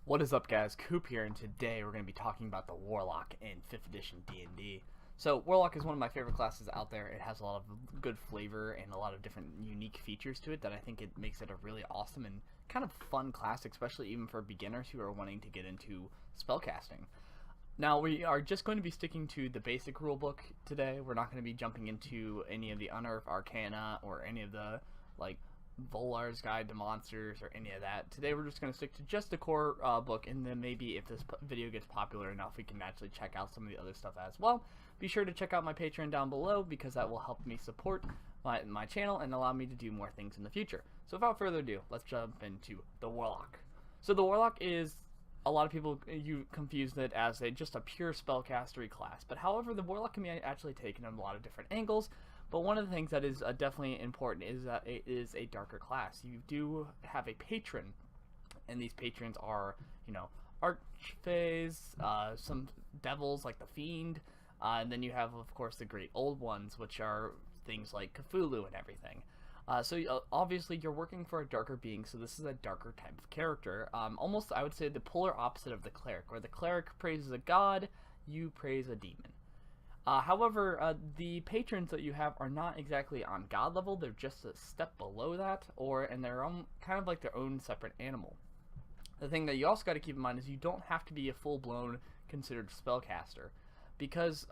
What is up, guys? Coop here, and today we're going to be talking about the Warlock in 5th edition D&D. So Warlock is one of my favorite classes out there. It has a lot of good flavor and a lot of different unique features to it that I think it makes it a really awesome and kind of fun class, especially even for beginners who are wanting to get into spellcasting. Now, we are just going to be sticking to the basic rulebook today. We're not going to be jumping into any of the Unearthed Arcana or any of the, like, Volar's Guide to Monsters or any of that. Today we're just going to stick to just the core book, and then maybe if this video gets popular enough, we can actually check out some of the other stuff as well. Be sure to check out my Patreon down below, because that will help me support my channel and allow me to do more things in the future. So without further ado, let's jump into the Warlock. So the Warlock is, a lot of people confuse it as just a pure spellcastery class, but however, the Warlock can be actually taken in a lot of different angles. But one of the things that is definitely important is that it is a darker class. You do have a patron, and these patrons are, archfays, some devils like the Fiend, and then you have, of course, the Great Old Ones, which are things like Cthulhu and everything. So obviously you're working for a darker being, so this is a darker type of character. Almost, I would say, the polar opposite of the cleric, where the cleric praises a god, you praise a demon. However, the patrons that you have are not exactly on god level. They're just a step below that, and they're kind of like their own separate animal. The thing that you also got to keep in mind is you don't have to be a full-blown considered spellcaster, because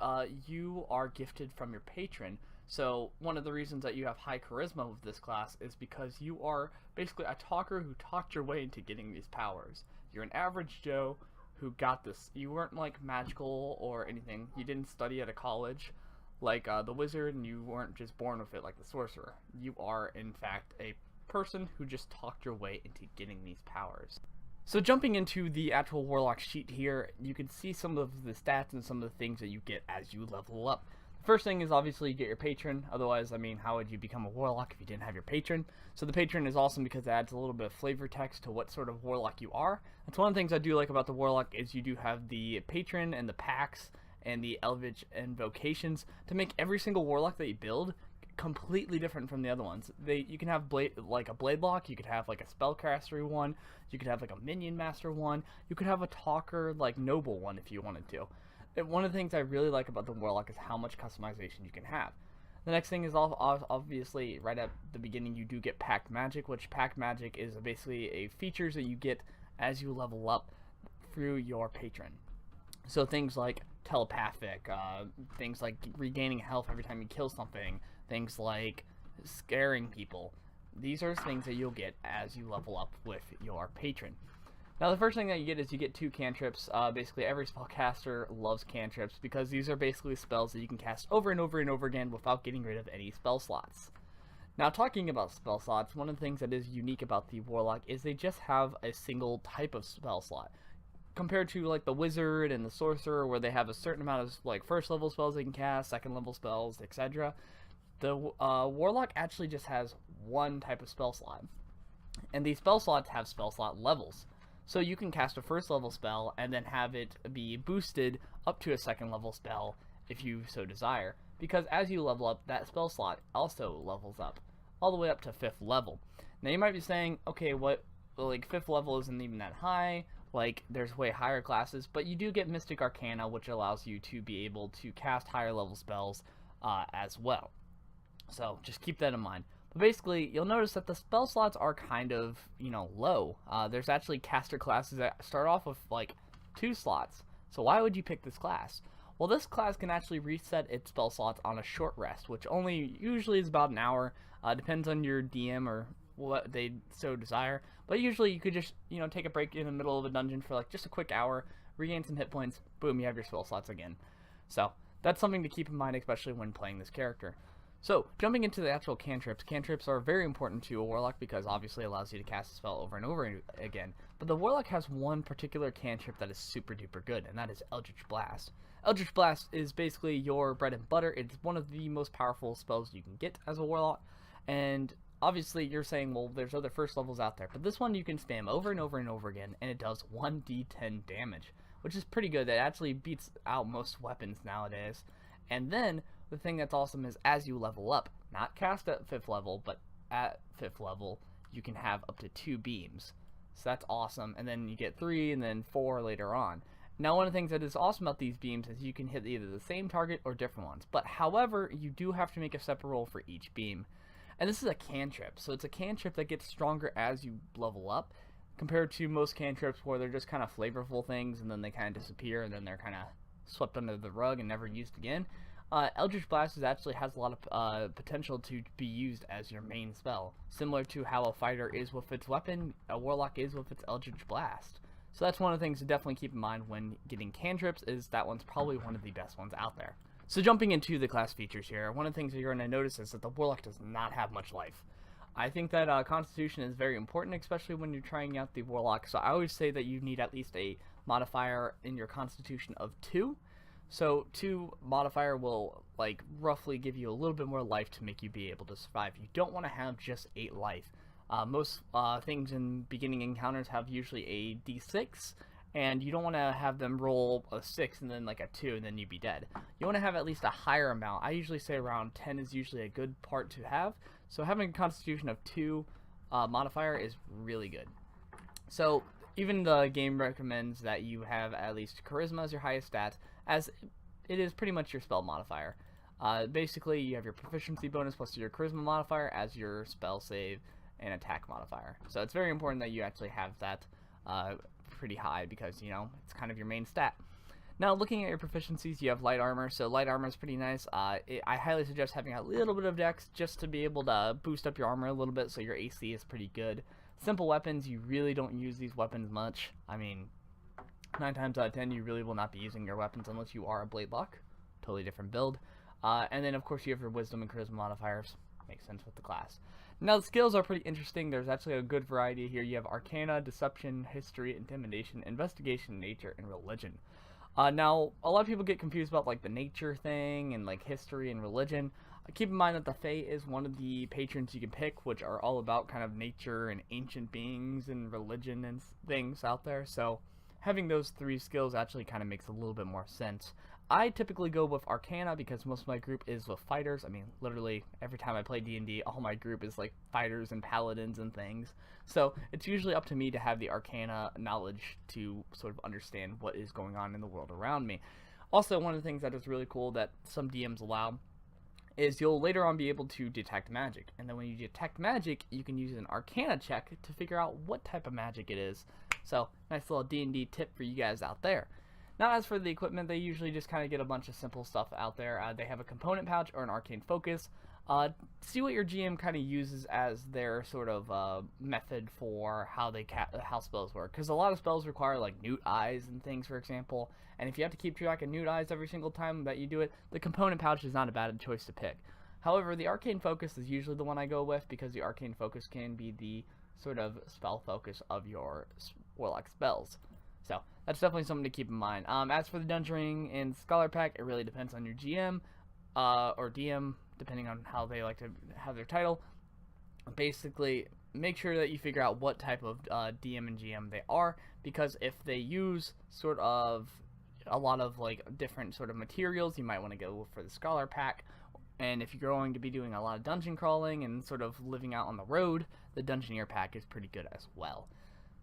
you are gifted from your patron. So one of the reasons that you have high charisma with this class is because you are basically a talker who talked your way into getting these powers. You're an average Joe who got this. You weren't like magical or anything. You didn't study at a college like the wizard, and you weren't just born with it like the sorcerer. You are in fact a person who just talked your way into getting these powers. So jumping into the actual Warlock sheet here, you can see some of the stats and some of the things that you get as you level up. The first thing is obviously you get your patron. Otherwise, I mean, how would you become a Warlock if you didn't have your patron? So the patron is awesome because it adds a little bit of flavor text to what sort of Warlock you are. That's one of the things I do like about the Warlock is you do have the patron and the Pacts and the Eldritch invocations to make every single Warlock that you build completely different from the other ones. You can have like a blade lock, you could have like a spellcastery one, you could have like a minion master one, you could have a talker like noble one if you wanted to. And one of the things I really like about the Warlock is how much customization you can have. The next thing is obviously right at the beginning you do get Pact magic, which Pact magic is basically a features that you get as you level up through your patron. So things like telepathic, things like regaining health every time you kill something, things like scaring people. These are things that you'll get as you level up with your patron. Now the first thing that you get is you get 2 cantrips. Basically every spellcaster loves cantrips because these are basically spells that you can cast over and over and over again without getting rid of any spell slots. Now talking about spell slots, one of the things that is unique about the Warlock is they just have a single type of spell slot. Compared to like the Wizard and the Sorcerer, where they have a certain amount of like first level spells they can cast, second level spells, etc. The Warlock actually just has one type of spell slot. And these spell slots have spell slot levels. So you can cast a first level spell and then have it be boosted up to a second level spell if you so desire. Because as you level up, that spell slot also levels up all the way up to 5th level. Now you might be saying, okay, what, like 5th level isn't even that high, like there's way higher classes, but you do get Mystic Arcana, which allows you to be able to cast higher level spells as well. So just keep that in mind. But basically, you'll notice that the spell slots are kind of, low. There's actually caster classes that start off with, like, 2 slots. So why would you pick this class? Well, this class can actually reset its spell slots on a short rest, which only usually is about an hour. Depends on your DM or what they so desire. But usually you could just, take a break in the middle of a dungeon for, like, just a quick hour, regain some hit points, boom, you have your spell slots again. So that's something to keep in mind, especially when playing this character. So, jumping into the actual cantrips, cantrips are very important to a Warlock because obviously it allows you to cast a spell over and over again. But the Warlock has one particular cantrip that is super duper good, and that is Eldritch Blast. Eldritch Blast is basically your bread and butter. It's one of the most powerful spells you can get as a Warlock, and obviously you're saying, well, there's other first levels out there, but this one you can spam over and over and over again, and it does 1d10 damage, which is pretty good. That actually beats out most weapons nowadays. And then the thing that's awesome is as you level up, not cast at 5th level, but at 5th level, you can have up to 2 beams. So that's awesome. And then you get 3 and then 4 later on. Now, one of the things that is awesome about these beams is you can hit either the same target or different ones. But however, you do have to make a separate roll for each beam. And this is a cantrip, so it's a cantrip that gets stronger as you level up, compared to most cantrips where they're just kind of flavorful things and then they kind of disappear and then they're kind of swept under the rug and never used again. Eldritch Blasts actually has a lot of potential to be used as your main spell, similar to how a fighter is with its weapon, a warlock is with its Eldritch Blast. So that's one of the things to definitely keep in mind when getting cantrips, is that one's probably one of the best ones out there. So jumping into the class features here, one of the things that you're going to notice is that the Warlock does not have much life. I think that Constitution is very important, especially when you're trying out the Warlock. So I always say that you need at least a modifier in your Constitution of 2. So 2 modifier will like roughly give you a little bit more life to make you be able to survive. You don't want to have just 8 life. Most things in beginning encounters have usually a d6, and you don't want to have them roll a 6 and then like a 2 and then you'd be dead. You want to have at least a higher amount. I usually say around 10 is usually a good part to have. So having a Constitution of 2 modifier is really good. So even the game recommends that you have at least Charisma as your highest stat, as it is pretty much your spell modifier. Basically, you have your proficiency bonus plus your Charisma modifier as your spell save and attack modifier. So it's very important that you actually have that pretty high, because, you know, it's kind of your main stat. Now, looking at your proficiencies, you have light armor. So light armor is pretty nice. I highly suggest having a little bit of dex just to be able to boost up your armor a little bit, so your AC is pretty good. Simple weapons, you really don't use these weapons much. I mean, 9 times out of 10, you really will not be using your weapons unless you are a Blade Lock. Totally different build. And then, of course, you have your Wisdom and Charisma modifiers. Makes sense with the class. Now, the skills are pretty interesting. There's actually a good variety here. You have Arcana, Deception, History, Intimidation, Investigation, Nature, and Religion. Now, a lot of people get confused about like the nature thing and like history and religion. Keep in mind that the Fae is one of the patrons you can pick, which are all about kind of nature and ancient beings and religion and things out there. So having those 3 skills actually kind of makes a little bit more sense. I typically go with Arcana because most of my group is with fighters. I mean, literally every time I play D&D, all my group is like fighters and paladins and things. So it's usually up to me to have the Arcana knowledge to sort of understand what is going on in the world around me. Also, one of the things that is really cool that some DMs allow is you'll later on be able to detect magic. And then when you detect magic, you can use an Arcana check to figure out what type of magic it is. So, nice little D&D tip for you guys out there. Now, as for the equipment, they usually just kind of get a bunch of simple stuff out there. They have a component pouch or an arcane focus. See what your GM kind of uses as their sort of method for how how spells work. Because a lot of spells require like newt eyes and things, for example. And if you have to keep track of newt eyes every single time that you do it, the component pouch is not a bad choice to pick. However, the arcane focus is usually the one I go with, because the arcane focus can be the sort of spell focus of your warlock spells. So that's definitely something to keep in mind. As for the dungeoning and scholar pack, it really depends on your GM or DM, depending on how they like to have their title. Basically, make sure that you figure out what type of DM and GM they are, because if they use sort of a lot of like different sort of materials, you might want to go for the scholar pack. And if you're going to be doing a lot of dungeon crawling and sort of living out on the road, the Dungeoneer pack is pretty good as well.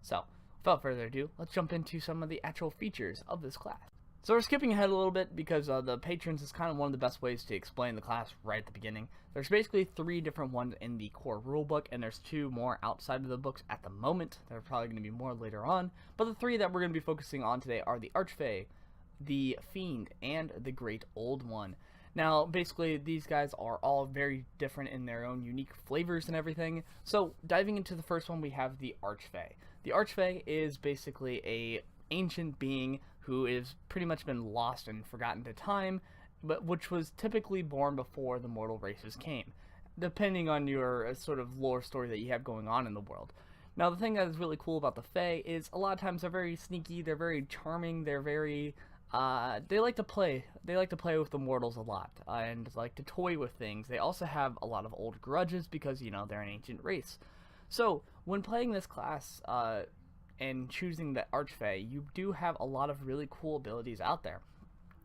So, without further ado, let's jump into some of the actual features of this class. So we're skipping ahead a little bit because the patrons is kind of one of the best ways to explain the class right at the beginning. There's basically 3 different ones in the core rulebook, and there's 2 more outside of the books at the moment. There are probably going to be more later on, but the 3 that we're going to be focusing on today are the Archfey, the Fiend, and the Great Old One. Now, basically, these guys are all very different in their own unique flavors and everything. So, diving into the first one, we have the Archfey. The Archfey is basically a ancient being who is pretty much been lost and forgotten to time, but which was typically born before the mortal races came, depending on your sort of lore story that you have going on in the world. Now, the thing that is really cool about the Fae is a lot of times they're very sneaky, they're very charming, they're very they like to play with the mortals a lot, and like to toy with things. They also have a lot of old grudges because, you know, they're an ancient race. So when playing this class and choosing the Archfey, you do have a lot of really cool abilities out there.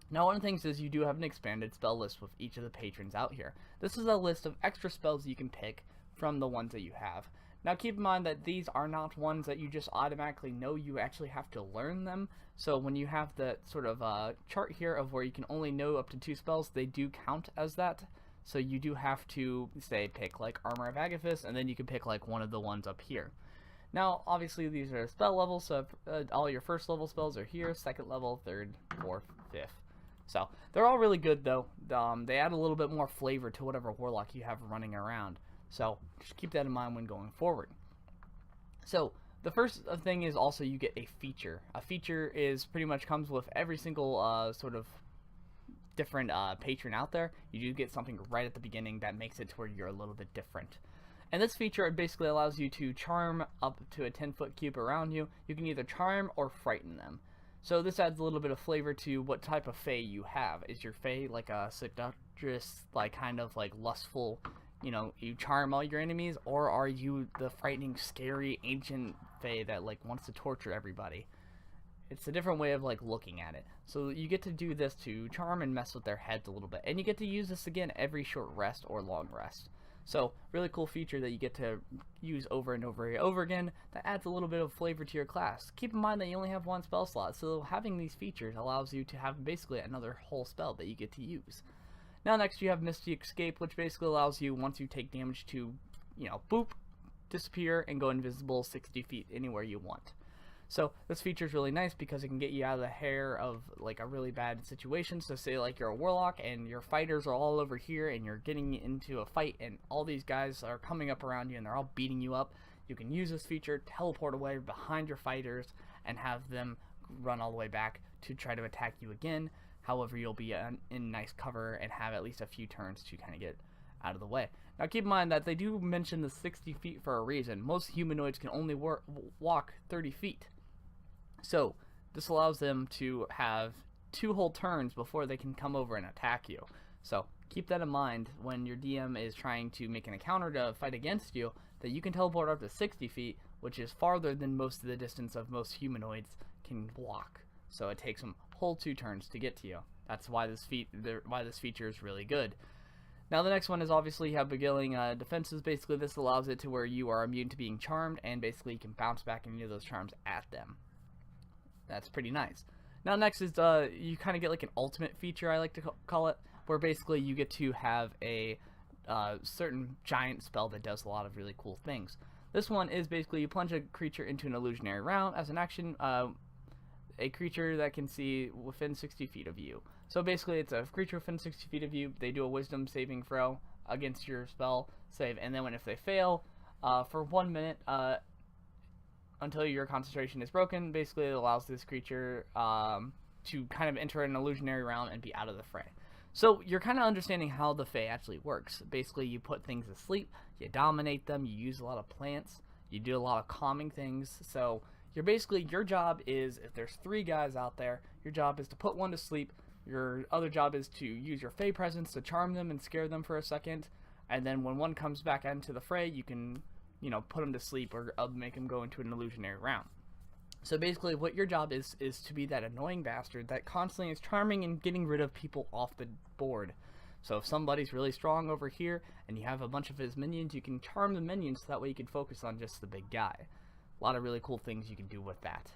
Now, one of the things is you do have an expanded spell list with each of the patrons out here. This is a list of extra spells you can pick from the ones that you have. Now keep in mind that these are not ones that you just automatically know, you actually have to learn them. So when you have the sort of chart here of where you can only know up to 2 spells, they do count as that. So you do have to, say, pick like Armor of Agathis, and then you can pick like one of the ones up here. Now, obviously, these are spell levels, so all your first level spells are here, second level, third, fourth, fifth. So they're all really good, though. They add a little bit more flavor to whatever warlock you have running around. So just keep that in mind when going forward. So the first thing is also you get a feature. A feature is pretty much comes with every single sort of different patron out there. You do get something right at the beginning that makes it to where you're a little bit different. And this feature basically allows you to charm up to a 10-foot cube around you. You can either charm or frighten them. So this adds a little bit of flavor to what type of fae you have. Is your fae like a seductress, like kind of like lustful, you know, you charm all your enemies? Or are you the frightening, scary, ancient fae that like wants to torture everybody? It's a different way of like looking at it. So you get to do this to charm and mess with their heads a little bit. And you get to use this again every short rest or long rest. So, really cool feature that you get to use over and over and over again that adds a little bit of flavor to your class. Keep in mind that you only have 1 spell slot, so having these features allows you to have basically another whole spell that you get to use. Now next you have Misty Escape, which basically allows you, once you take damage, to, you know, boop, disappear, and go invisible 60 feet anywhere you want. So this feature is really nice because it can get you out of the hair of like a really bad situation. So say like you're a warlock and your fighters are all over here and you're getting into a fight and all these guys are coming up around you and they're all beating you up. You can use this feature, teleport away behind your fighters and have them run all the way back to try to attack you again. However, you'll be in nice cover and have at least a few turns to kind of get out of the way. Now keep in mind that they do mention the 60 feet for a reason. Most humanoids can only walk 30 feet. So this allows them to have 2 whole turns before they can come over and attack you. So keep that in mind when your DM is trying to make an encounter to fight against you, that you can teleport up to 60 feet, which is farther than most of the distance of most humanoids can walk. So it takes them whole 2 turns to get to you. That's why this feature is really good. Now the next one is obviously you have beguiling defenses. Basically this allows it to where you are immune to being charmed, and basically you can bounce back any of those charms at them. That's pretty nice. Now next is you kind of get like an ultimate feature, I like to call it, where basically you get to have a certain giant spell that does a lot of really cool things. This one is basically you plunge a creature into an illusionary round. As an action, a creature that can see within 60 feet of you. So basically it's a creature within 60 feet of you. They do a wisdom saving throw against your spell save, and then if they fail, for 1 minute, until your concentration is broken, basically it allows this creature to kind of enter an illusionary round and be out of the fray. So you're kind of understanding how the Fae actually works. Basically you put things to sleep, you dominate them, you use a lot of plants, you do a lot of calming things. So your job is, if there's 3 guys out there, your job is to put one to sleep. Your other job is to use your Fae presence to charm them and scare them for a second, and then when one comes back into the fray, you can, you know, put them to sleep or make them go into an illusionary round. So basically what your job is to be that annoying bastard that constantly is charming and getting rid of people off the board. So if somebody's really strong over here and you have a bunch of his minions, you can charm the minions so that way you can focus on just the big guy. A lot of really cool things you can do with that.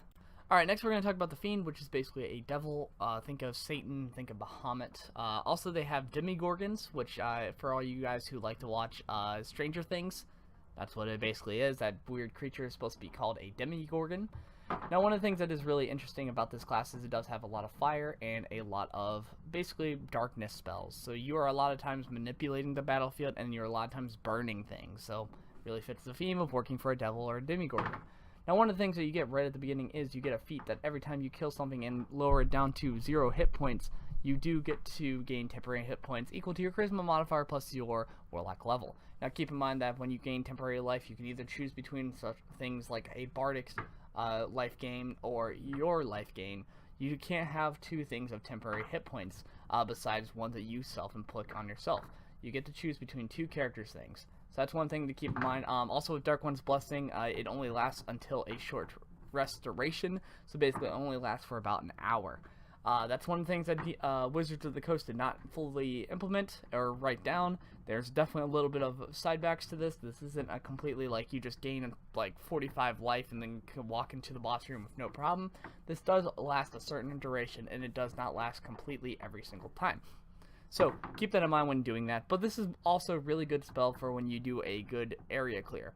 Alright, next we're going to talk about the Fiend, which is basically a devil. Think of Satan, think of Bahamut. Also they have demigorgons, which for all you guys who like to watch Stranger Things, that's what it basically is. That weird creature is supposed to be called a demigorgon. Now one of the things that is really interesting about this class is it does have a lot of fire and a lot of basically darkness spells. So you are a lot of times manipulating the battlefield and you're a lot of times burning things. So it really fits the theme of working for a devil or a demigorgon. Now one of the things that you get right at the beginning is you get a feat that every time you kill something and lower it down to 0 hit points, you do get to gain temporary hit points equal to your charisma modifier plus your warlock level. Now keep in mind that when you gain temporary life, you can either choose between such things like a bardic's life gain or your life gain. You can't have 2 things of temporary hit points besides one that you self-inflict on yourself. You get to choose between 2 characters' things. So that's one thing to keep in mind. Also with Dark One's Blessing, it only lasts until a short restoration. So basically it only lasts for about an hour. That's one of the things that Wizards of the Coast did not fully implement or write down. There's definitely a little bit of sidebacks to this. This isn't a completely like you just gain like 45 life and then can walk into the boss room with no problem. This does last a certain duration, and it does not last completely every single time. So keep that in mind when doing that. But this is also a really good spell for when you do a good area clear.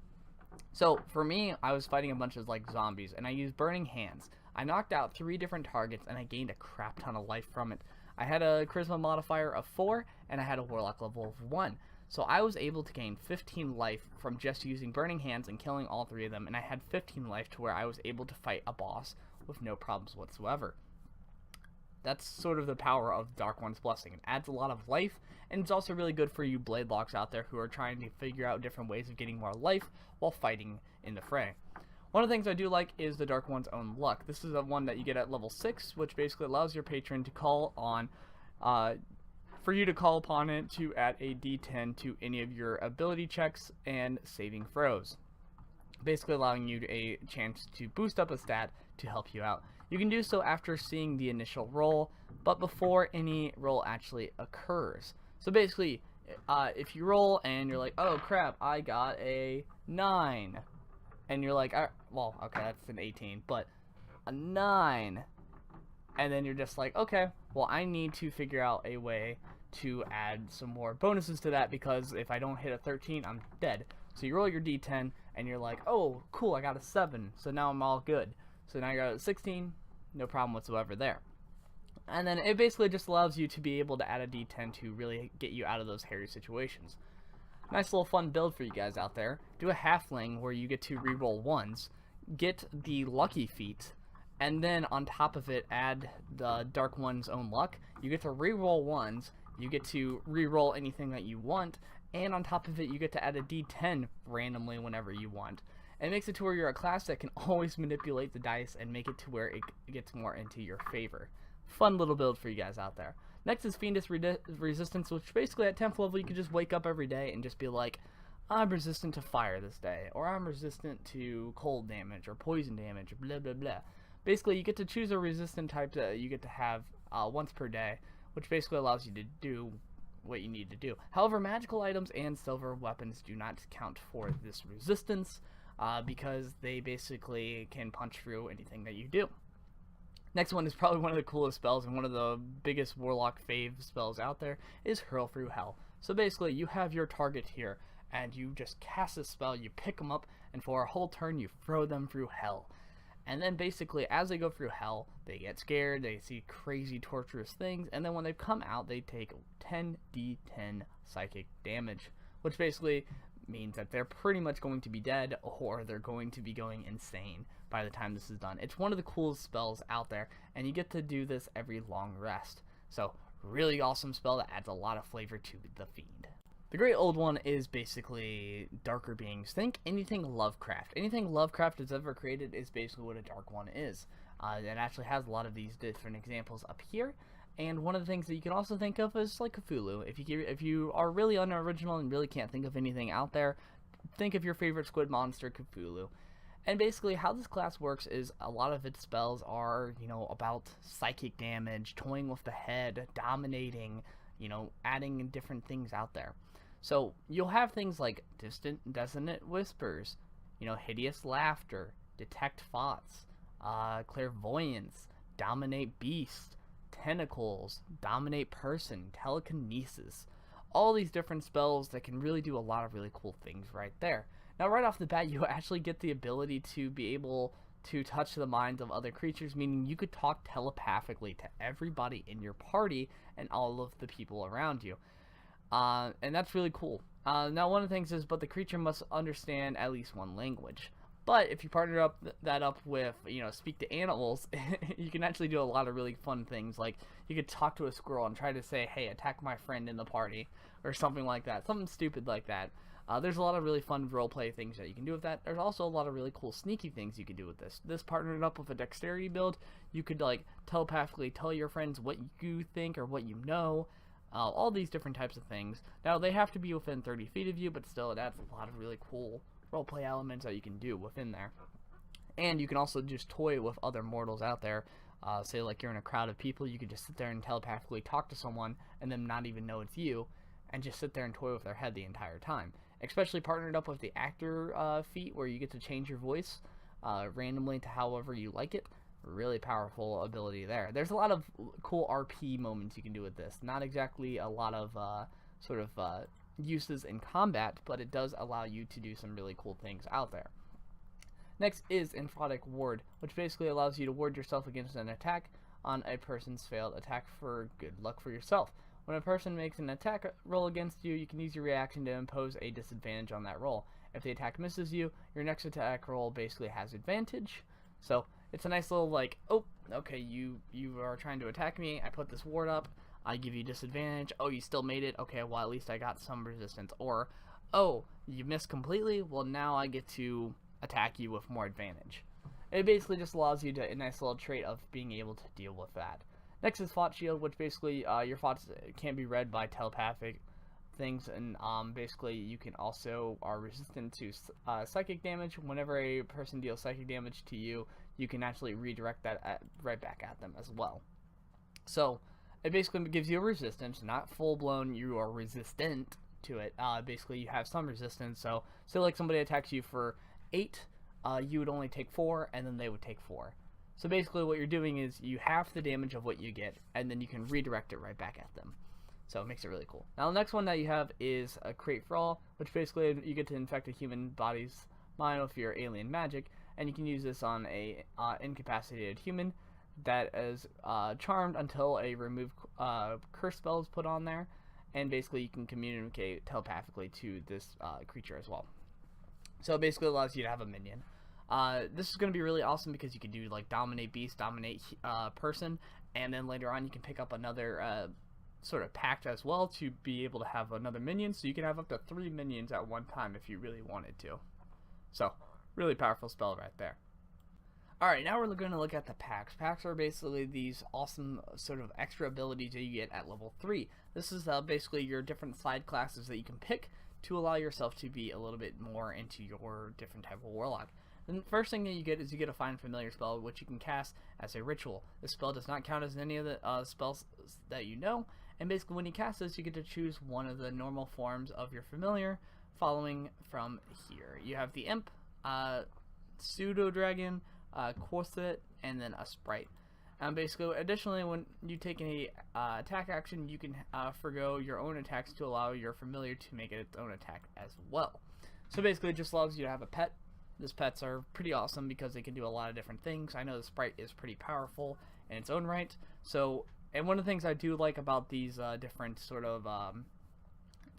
So for me, I was fighting a bunch of like zombies, and I used Burning Hands. I knocked out 3 different targets, and I gained a crap ton of life from it. I had a charisma modifier of 4, and I had a warlock level of 1. So I was able to gain 15 life from just using Burning Hands and killing all 3 of them, and I had 15 life to where I was able to fight a boss with no problems whatsoever. That's sort of the power of Dark One's Blessing. It adds a lot of life, and it's also really good for you blade locks out there who are trying to figure out different ways of getting more life while fighting in the fray. One of the things I do like is the Dark One's Own Luck. This is a one that you get at level 6, which basically allows your patron to call on, for you to call upon it to add a d10 to any of your ability checks and saving throws. Basically allowing you a chance to boost up a stat to help you out. You can do so after seeing the initial roll, but before any roll actually occurs. So basically, if you roll and you're like, oh crap, I got a 9. And you're like, well, okay, that's an 18, but a 9. And then you're just like, okay, well, I need to figure out a way to add some more bonuses to that, because if I don't hit a 13, I'm dead. So you roll your d10, and you're like, oh, cool, I got a 7, so now I'm all good. So now you're at 16, no problem whatsoever there. And then it basically just allows you to be able to add a d10 to really get you out of those hairy situations. Nice little fun build for you guys out there. Do a halfling where you get to reroll 1s, get the lucky feat, and then on top of it add the Dark One's Own Luck. You get to reroll 1s, you get to reroll anything that you want, and on top of it you get to add a d10 randomly whenever you want. And it makes it to where you're a class that can always manipulate the dice and make it to where it gets more into your favor. Fun little build for you guys out there. Next is Fiendish Resistance, which basically at 10th level you can just wake up every day and just be like, I'm resistant to fire this day, or I'm resistant to cold damage, or poison damage, or blah blah blah. Basically, you get to choose a resistant type that you get to have once per day, which basically allows you to do what you need to do. However, magical items and silver weapons do not count for this resistance, because they basically can punch through anything that you do. Next one is probably one of the coolest spells and one of the biggest Warlock fave spells out there, is Hurl Through Hell. So basically, you have your target here, and you just cast this spell, you pick them up, and for a whole turn, you throw them through hell. And then basically, as they go through hell, they get scared, they see crazy, torturous things, and then when they come out, they take 10d10 psychic damage, which basically means that they're pretty much going to be dead, or they're going to be going insane by the time this is done. It's one of the coolest spells out there, and you get to do this every long rest. So, really awesome spell that adds a lot of flavor to the Fiend. The Great Old One is basically darker beings. Think anything Lovecraft. Anything Lovecraft has ever created is basically what a Dark One is. It actually has a lot of these different examples up here. And one of the things that you can also think of is like Cthulhu. If you are really unoriginal and really can't think of anything out there, think of your favorite squid monster, Cthulhu. And basically how this class works is a lot of its spells are, about psychic damage, toying with the head, dominating, adding in different things out there. So you'll have things like distant dissonant whispers, hideous laughter, detect thoughts, clairvoyance, dominate beast, tentacles, dominate person, telekinesis, all these different spells that can really do a lot of really cool things right there. Now right off the bat, you actually get the ability to be able to touch the minds of other creatures, meaning you could talk telepathically to everybody in your party and all of the people around you. And that's really cool. Now one of the things is, but the creature must understand at least one language. But if you partner that up with, speak to animals, you can actually do a lot of really fun things. Like, you could talk to a squirrel and try to say, hey, attack my friend in the party, or something like that. Something stupid like that. There's a lot of really fun roleplay things that you can do with that. There's also a lot of really cool sneaky things you can do with this. This partnered up with a dexterity build, you could, telepathically tell your friends what you think or what you know. All these different types of things. Now, they have to be within 30 feet of you, but still, it adds a lot of really cool roleplay elements that you can do within there. And you can also just toy with other mortals out there. Say like you're in a crowd of people, you could just sit there and telepathically talk to someone and them not even know it's you, and just sit there and toy with their head the entire time. Especially partnered up with the actor feat, where you get to change your voice randomly to however you like it. Really powerful ability there. There's a lot of cool RP moments you can do with this. Not exactly a lot of uses in combat, but it does allow you to do some really cool things out there. Next is Emphatic Ward, which basically allows you to ward yourself against an attack on a person's failed attack for good luck for yourself. When a person makes an attack roll against you, you can use your reaction to impose a disadvantage on that roll. If the attack misses you, your next attack roll basically has advantage. So it's a nice little like, oh, okay, you are trying to attack me, I put this ward up, I give you disadvantage, oh, you still made it, okay, well, at least I got some resistance. Or, oh, you missed completely, well, now I get to attack you with more advantage. It basically just allows you to a nice little trait of being able to deal with that. Next is Thought Shield, which basically your thoughts can be read by telepathic things, and basically you can also are resistant to psychic damage. Whenever a person deals psychic damage to you, you can actually redirect that right back at them as well. So it basically gives you a resistance, not full blown you are resistant to it. Basically you have some resistance. So say like somebody attacks you for 8, you would only take 4, and then they would take 4. So basically what you're doing is you half the damage of what you get, and then you can redirect it right back at them. So it makes it really cool. Now the next one that you have is a Create for All, which basically you get to infect a human body's mind with your alien magic, and you can use this on a incapacitated human that is charmed until a remove curse spell is put on there, and basically you can communicate telepathically to this creature as well. So it basically allows you to have a minion. This is going to be really awesome because you can do like dominate beast, dominate person, and then later on you can pick up another sort of pact as well to be able to have another minion. So you can have up to 3 minions at one time if you really wanted to. So really powerful spell right there. Alright, now we're going to look at the pacts. Pacts are basically these awesome sort of extra abilities that you get at level 3. This is basically your different side classes that you can pick to allow yourself to be a little bit more into your different type of warlock. The first thing that you get is you get a Find Familiar spell, which you can cast as a ritual. This spell does not count as any of the spells that you know, and basically when you cast this, you get to choose one of the normal forms of your familiar, following from here. You have the Imp, Pseudo-Dragon, Corset, and then a Sprite. Basically, additionally, when you take any attack action, you can forgo your own attacks to allow your familiar to make it its own attack as well. So basically, it just allows you to have a pet. These pets are pretty awesome because they can do a lot of different things. I know the Sprite is pretty powerful in its own right. So, and one of the things I do like about these different sort of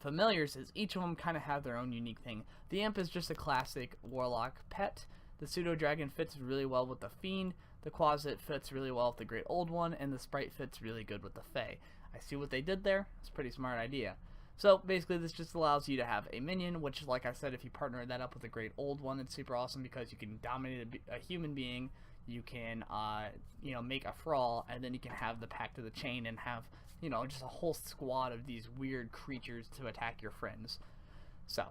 familiars is each of them kind of have their own unique thing. The Imp is just a classic Warlock pet. The Pseudo-Dragon fits really well with the Fiend. The Quasit fits really well with the Great Old One, and the Sprite fits really good with the Fae. I see what they did there. It's a pretty smart idea. So basically this just allows you to have a minion, which like I said, if you partner that up with a Great Old One, it's super awesome because you can dominate a human being, you can make a Thrall, and then you can have the Pact of the Chain and have just a whole squad of these weird creatures to attack your friends. So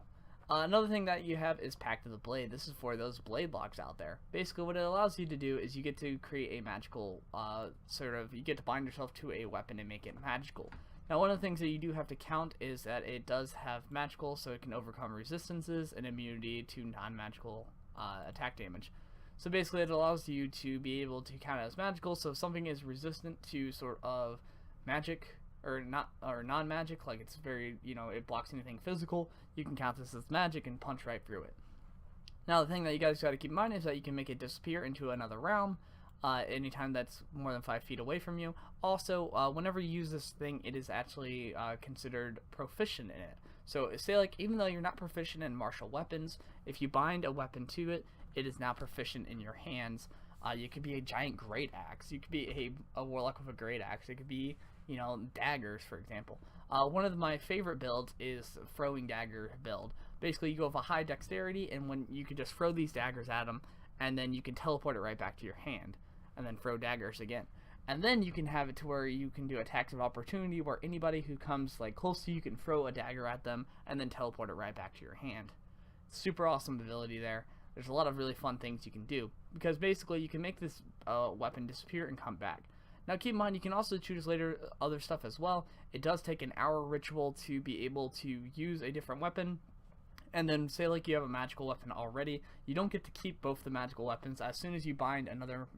another thing that you have is Pact of the Blade. This is for those blade blocks out there. Basically what it allows you to do is you get to create a magical you get to bind yourself to a weapon and make it magical. Now one of the things that you do have to count is that it does have magical, so it can overcome resistances and immunity to non-magical attack damage. So basically it allows you to be able to count it as magical, so if something is resistant to sort of magic or non-magic, like it's very, it blocks anything physical, you can count this as magic and punch right through it. Now the thing that you guys got to keep in mind is that you can make it disappear into another realm anytime that's more than 5 feet away from you. Also, whenever you use this thing, it is actually considered proficient in it. So say like even though you're not proficient in martial weapons, if you bind a weapon to it, it is now proficient in your hands. You could be a giant great axe. You could be a warlock with a great axe. It could be daggers, for example. One of my favorite builds is the throwing dagger build. Basically, you go with a high dexterity, and when you can just throw these daggers at them, and then you can teleport it right back to your hand, and then throw daggers again. And then you can have it to where you can do attacks of opportunity, where anybody who comes like close to you can throw a dagger at them, and then teleport it right back to your hand. Super awesome ability there. There's a lot of really fun things you can do, because basically you can make this weapon disappear and come back. Now keep in mind, you can also choose later other stuff as well. It does take an hour ritual to be able to use a different weapon. And then say like you have a magical weapon already, you don't get to keep both the magical weapons. As soon as you bind another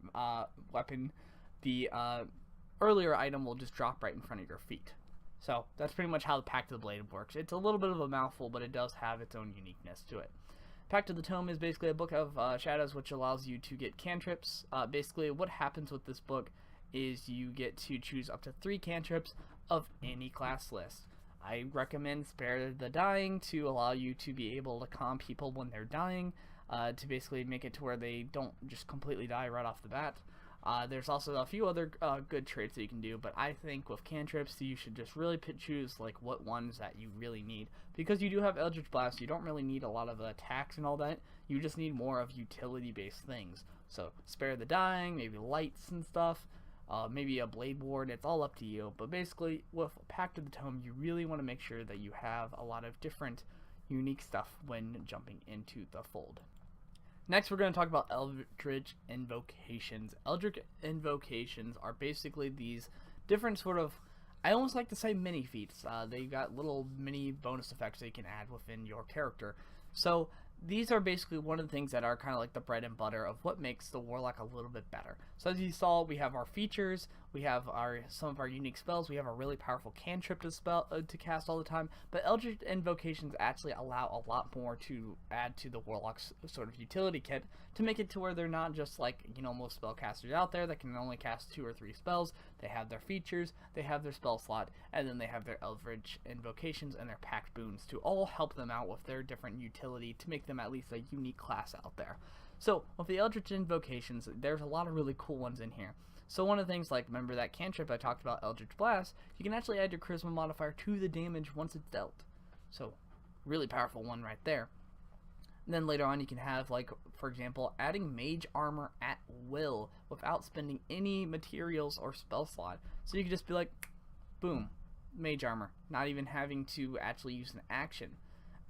weapon, the earlier item will just drop right in front of your feet. So that's pretty much how the Pact of the Blade works. It's a little bit of a mouthful, but it does have its own uniqueness to it. Pact of the Tome is basically a book of shadows, which allows you to get cantrips. Basically what happens with this book is you get to choose up to 3 cantrips of any class list. I recommend Spare the Dying to allow you to be able to calm people when they're dying, to basically make it to where they don't just completely die right off the bat. There's also a few other good traits that you can do, but I think with cantrips you should just really choose like what ones that you really need. Because you do have Eldritch Blasts, you don't really need a lot of attacks and all that, you just need more of utility based things. So Spare the Dying, maybe lights and stuff. Maybe a blade ward, it's all up to you. But basically, with Pact of the Tome, you really want to make sure that you have a lot of different unique stuff when jumping into the fold. Next, we're going to talk about Eldritch Invocations. Eldritch Invocations are basically these different sort of, I almost like to say mini feats. They got little mini bonus effects that you can add within your character. So these are basically one of the things that are kind of like the bread and butter of what makes the Warlock a little bit better. So as you saw, we have our features, we have some of our unique spells, we have a really powerful cantrip to cast all the time, but Eldritch Invocations actually allow a lot more to add to the Warlock's sort of utility kit to make it to where they're not just like, you know, most spellcasters out there that can only cast 2 or 3 spells. They have their features, they have their spell slot, and then they have their Eldritch Invocations and their Pact boons to all help them out with their different utility to make them at least a unique class out there. So with the Eldritch Invocations, there's a lot of really cool ones in here. So one of the things, like remember that cantrip I talked about, Eldritch Blast, you can actually add your charisma modifier to the damage once it's dealt. So really powerful one right there. And then later on you can have, like, for example, adding mage armor at will without spending any materials or spell slot. So you can just be like, boom, mage armor, not even having to actually use an action.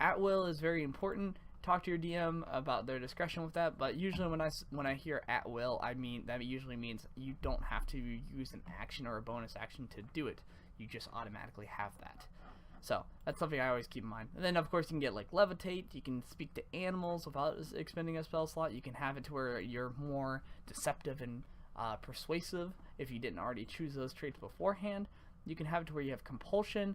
At will is very important. Talk to your DM about their discretion with that, but usually when I hear at will, I mean that usually means you don't have to use an action or a bonus action to do it. You just automatically have that. So that's something I always keep in mind. And then of course you can get like levitate, you can speak to animals without expending a spell slot, you can have it to where you're more deceptive and persuasive if you didn't already choose those traits beforehand. You can have it to where you have compulsion.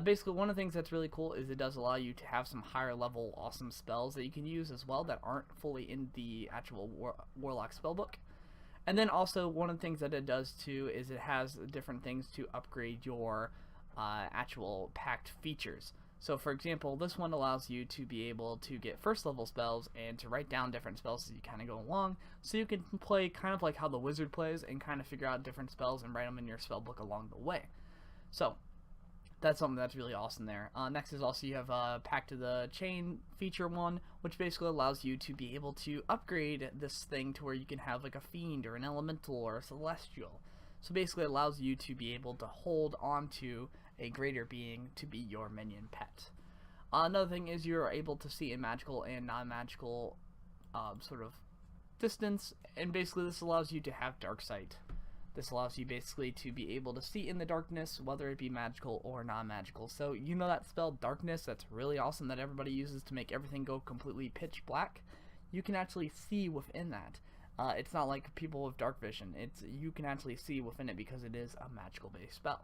Basically one of the things that's really cool is it does allow you to have some higher level awesome spells that you can use as well that aren't fully in the actual Warlock spellbook. And then also one of the things that it does too is it has different things to upgrade your actual Pact features. So for example, this one allows you to be able to get first level spells and to write down different spells as you kind of go along, so you can play kind of like how the wizard plays and kind of figure out different spells and write them in your spellbook along the way. So that's something that's really awesome there. Next is also you have Pact of the Chain feature one, which basically allows you to be able to upgrade this thing to where you can have like a fiend or an elemental or a celestial. So basically it allows you to be able to hold on to a greater being to be your minion pet. Another thing is you're able to see in magical and non-magical sort of distance, and basically this allows you to have dark sight. This allows you basically to be able to see in the darkness, whether it be magical or non-magical. So you know that spell darkness that's really awesome that everybody uses to make everything go completely pitch black? You can actually see within that. It's not like people with dark vision. You can actually see within it because it is a magical based spell.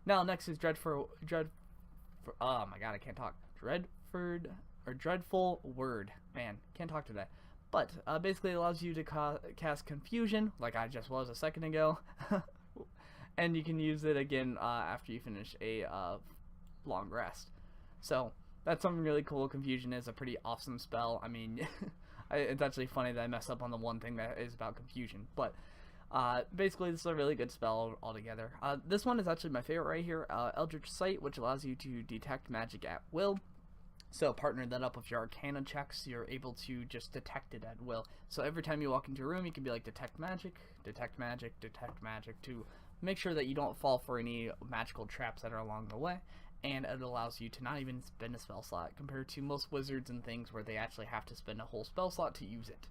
Now next is oh my god, I can't talk. Dreadful Word. Man, can't talk today. But basically it allows you to cast Confusion, like I just was a second ago. And you can use it again after you finish a long rest. So that's something really cool. Confusion is a pretty awesome spell. I mean, it's actually funny that I mess up on the one thing that is about confusion. But basically this is a really good spell altogether. This one is actually my favorite right here. Eldritch Sight, which allows you to detect magic at will. So partner that up with your Arcana checks, you're able to just detect it at will. So every time you walk into a room, you can be like, detect magic, detect magic, detect magic, to make sure that you don't fall for any magical traps that are along the way. and it allows you to not even spend a spell slot, compared to most wizards and things where they actually have to spend a whole spell slot to use it.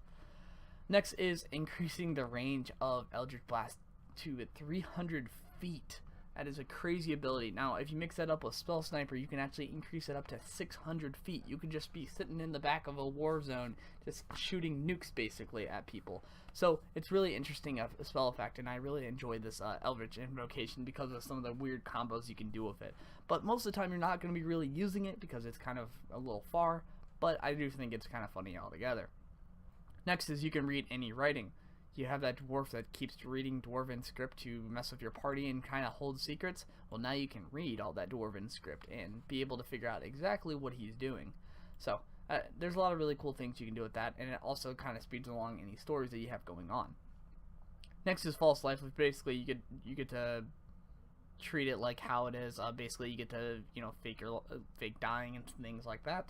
Next is increasing the range of Eldritch Blast to 300 feet. That is a crazy ability. Now, if you mix that up with Spell Sniper, you can actually increase it up to 600 feet. You can just be sitting in the back of a war zone, just shooting nukes, basically, at people. So, it's really interesting a spell effect, and I really enjoy this Eldritch Invocation because of some of the weird combos you can do with it. But most of the time, you're not going to be really using it because it's kind of a little far, but I do think it's kind of funny altogether. Next is you can read any writing. You have that dwarf that keeps reading dwarven script to mess with your party and kind of hold secrets. Well, now you can read all that dwarven script and be able to figure out exactly what he's doing. So there's a lot of really cool things you can do with that, and it also kind of speeds along any stories that you have going on. Next is false life, which basically you get to treat it like how it is. Basically, you get to fake dying and things like that.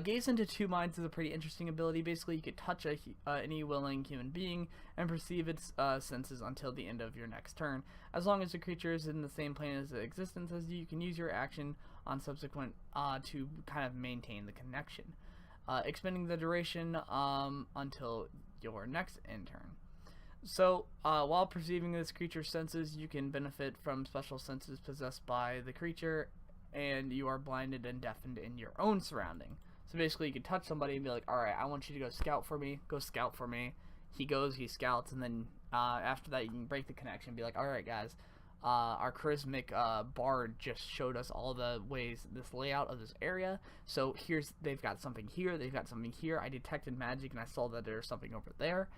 Gaze into two minds is a pretty interesting ability. Basically, you could touch any willing human being and perceive its senses until the end of your next turn. As long as the creature is in the same plane as existence as you can use your action on subsequent to kind of maintain the connection. Expending the duration until your next end turn. So, while perceiving this creature's senses, you can benefit from special senses possessed by the creature, and you are blinded and deafened in your own surrounding. So basically, you can touch somebody and be like, alright, I want you to go scout for me. Go scout for me. He goes, he scouts, and then after that, you can break the connection and be like, alright, guys, our charismatic bard just showed us all the ways, this layout of this area. So they've got something here, they've got something here. I detected magic, and I saw that there's something over there.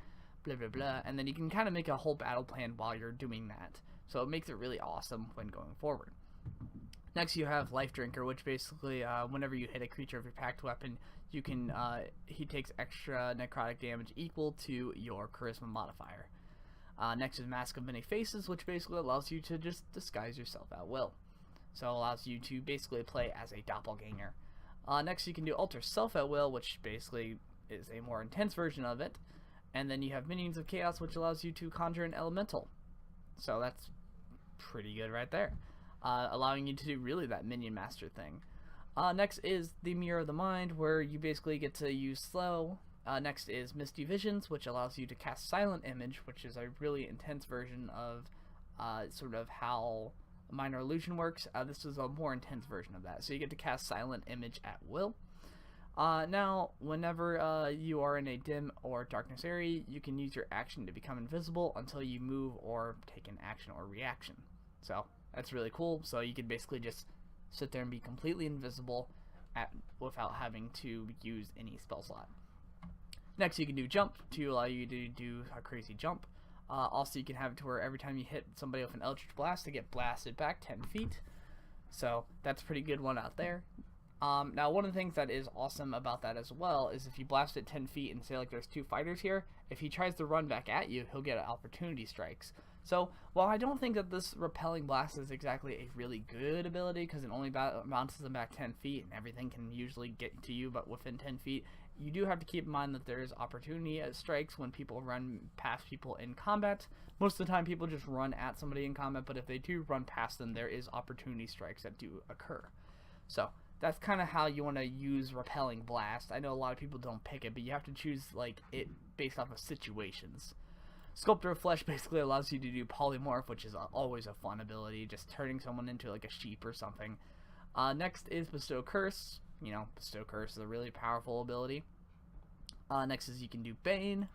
Blah, blah, blah. And then you can kind of make a whole battle plan while you're doing that. So it makes it really awesome when going forward. Next, you have Life Drinker, which basically, whenever you hit a creature of your Pact weapon, you can, he takes extra necrotic damage equal to your Charisma modifier. Next is Mask of Many Faces, which basically allows you to just disguise yourself at will. So it allows you to basically play as a doppelganger. Next, you can do Alter Self at will, which basically is a more intense version of it. And then you have Minions of Chaos, which allows you to conjure an elemental. So that's pretty good right there. Allowing you to do really that minion master thing. Next is the Mirror of the Mind, where you basically get to use slow. Next is Misty Visions, which allows you to cast Silent Image, which is a really intense version of sort of how Minor Illusion works. This is a more intense version of that. So you get to cast Silent Image at will. Now, whenever you are in a dim or darkness area, you can use your action to become invisible until you move or take an action or reaction. So that's really cool. So you can basically just sit there and be completely invisible without having to use any spell slot. Next, you can do Jump to allow you to do a crazy jump. Also, you can have it to where every time you hit somebody with an Eldritch Blast, they get blasted back 10 feet. So that's a pretty good one out there. Now, one of the things that is awesome about that as well is if you blast it 10 feet and say like there's two fighters here, if he tries to run back at you, he'll get opportunity strikes. So, while I don't think that this Repelling Blast is exactly a really good ability, because it only bounces them back 10 feet, and everything can usually get to you but within 10 feet, you do have to keep in mind that there is opportunity strikes when people run past people in combat. Most of the time, people just run at somebody in combat, but if they do run past them, there is opportunity strikes that do occur. So, that's kind of how you want to use Repelling Blast. I know a lot of people don't pick it, but you have to choose like it based off of situations. Sculptor of Flesh basically allows you to do Polymorph, which is always a fun ability, just turning someone into like a sheep or something. Next is Bestow Curse. You know, Bestow Curse is a really powerful ability. Next is you can do Bane.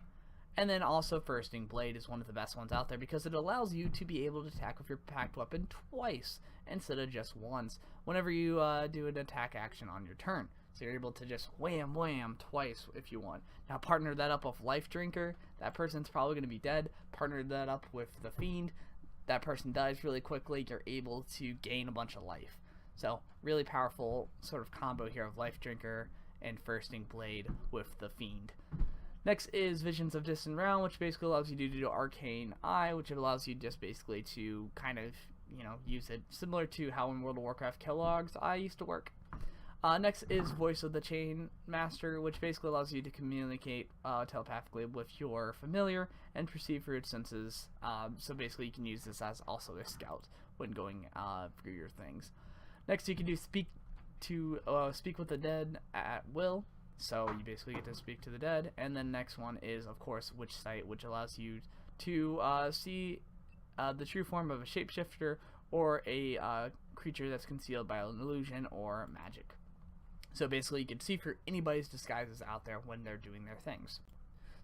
And then also Bursting Blade is one of the best ones out there because it allows you to be able to attack with your Pact weapon twice instead of just once whenever you do an attack action on your turn. So you're able to just wham wham twice if you want. Now partner that up with Life Drinker. That person's probably going to be dead. Partner that up with the Fiend. That person dies really quickly. You're able to gain a bunch of life. So really powerful sort of combo here of Life Drinker and Bursting Blade with the Fiend. Next is Visions of Distant Realm, which basically allows you to do Arcane Eye, which allows you just basically to kind of, you know, use it similar to how in World of Warcraft Kellogg's Eye used to work. Next is Voice of the Chain Master, which basically allows you to communicate telepathically with your familiar and perceive through its senses. So basically you can use this as also a scout when going through your things. Next, you can do speak with the dead at will. So you basically get to speak to the dead. And then next one is, of course, Witch Sight, which allows you to see the true form of a shapeshifter or a creature that's concealed by an illusion or magic. So basically, you can see through anybody's disguises out there when they're doing their things.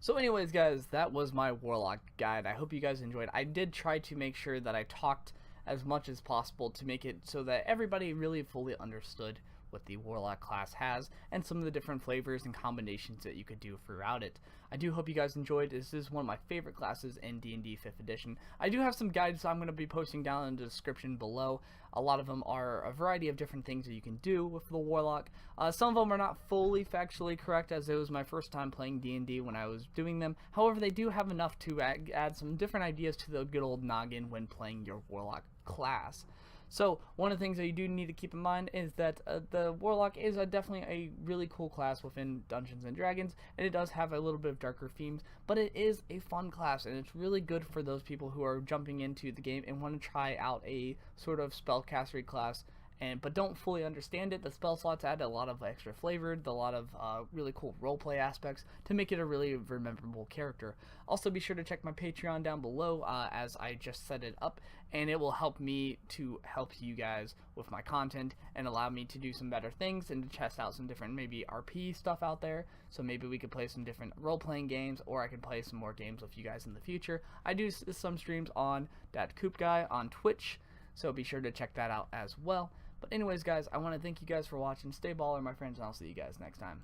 So anyways, guys, that was my Warlock guide. I hope you guys enjoyed. I did try to make sure that I talked as much as possible to make it so that everybody really fully understood what the Warlock class has and some of the different flavors and combinations that you could do throughout it. I do hope you guys enjoyed. This is one of my favorite classes in D&D 5th edition. I do have some guides I'm going to be posting down in the description below. A lot of them are a variety of different things that you can do with the Warlock. Some of them are not fully factually correct, as it was my first time playing D&D when I was doing them. However, they do have enough to add some different ideas to the good old noggin when playing your Warlock class. So one of the things that you do need to keep in mind is that the Warlock is definitely a really cool class within Dungeons and Dragons, and it does have a little bit of darker themes, but it is a fun class, and it's really good for those people who are jumping into the game and want to try out a sort of spellcastery class but don't fully understand it. The spell slots add a lot of extra flavor, a lot of really cool roleplay aspects to make it a really rememberable character. Also, be sure to check my Patreon down below as I just set it up, and it will help me to help you guys with my content and allow me to do some better things and to test out some different maybe RP stuff out there. So maybe we could play some different role-playing games, or I can play some more games with you guys in the future. I do some streams on Datcoopguy on Twitch, so be sure to check that out as well. But anyways, guys, I want to thank you guys for watching. Stay baller, my friends, and I'll see you guys next time.